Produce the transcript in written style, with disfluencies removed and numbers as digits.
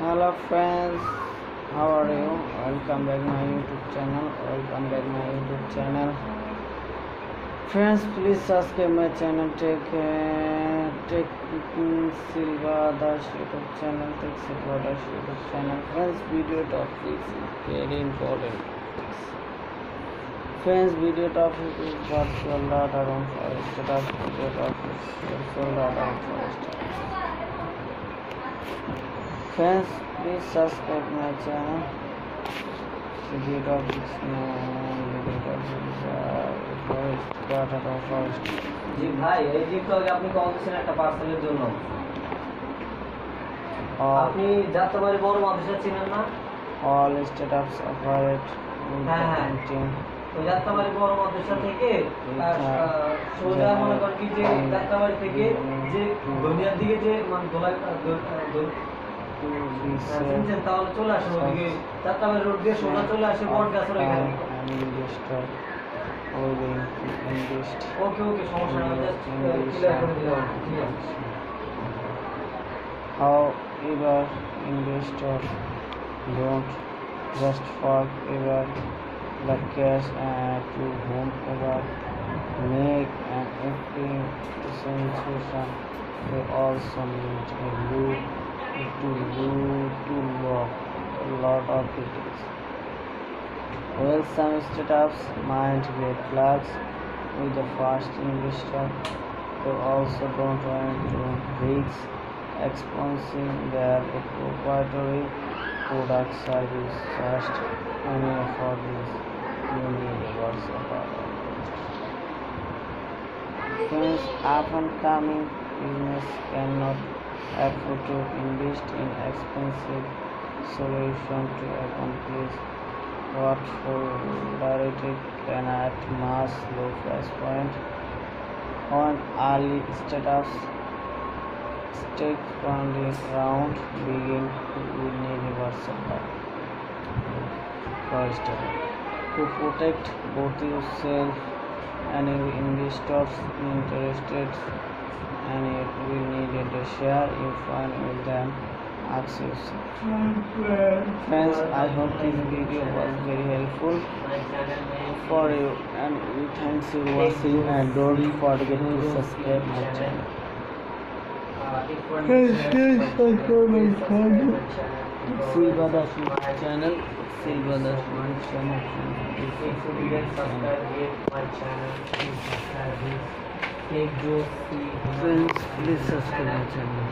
Hello friends, how are you? Welcome back my YouTube channel. Friends, please subscribe my channel. Take Silva Das YouTube channel. Friends, video topics is very important. Friends, video topic is virtual data on forest. Video topic virtual data on forest. Friends, please subscribe my channel. Video topics forest data on forest. জি ভাই এই যে তো আপনি call দিয়েছেন একটা পার্সেলের জন্য আপনি যাত্রাবাড়ি বড় মাদ্রাসা চিনেন না? All startups operate in তো যাত্রাবাড়ি বড় মাদ্রাসা থেকে সোজা মনে করেন কি যে যাত্রাবাড়ি থেকে যে দুনিয়ার দিকে যে মানে দোলাই শুনছেন তাহলে চলে আসেন ওদিকে যাত্রাবাড়ি রোড দিয়ে সোজা চলে আসে বট গাছের ওইখানে। ওকে সমস্যা নেই, জাস্ট ক্লিয়ার করে দিলাম। ঠিক আছে। However, investors don't just fork over the cash to whomever make an institution. They also need to work a lot of details. Well, some startups might get plugs with the first investor. They also don't want to risk exposing their proprietary product service just only for this universe of Since up-and-coming business cannot afford to invest in expensive solution to accomplish what directly can at mass low price point. On early startups stake funding round begin with universal first to protect both yourself and your investors interested, and it will need a share you find with them access. Friends, I hope this video was very helpful for you, and thanks for watching, and don't forget to subscribe my channel. Silva Das channel. Friends, please subscribe my channel.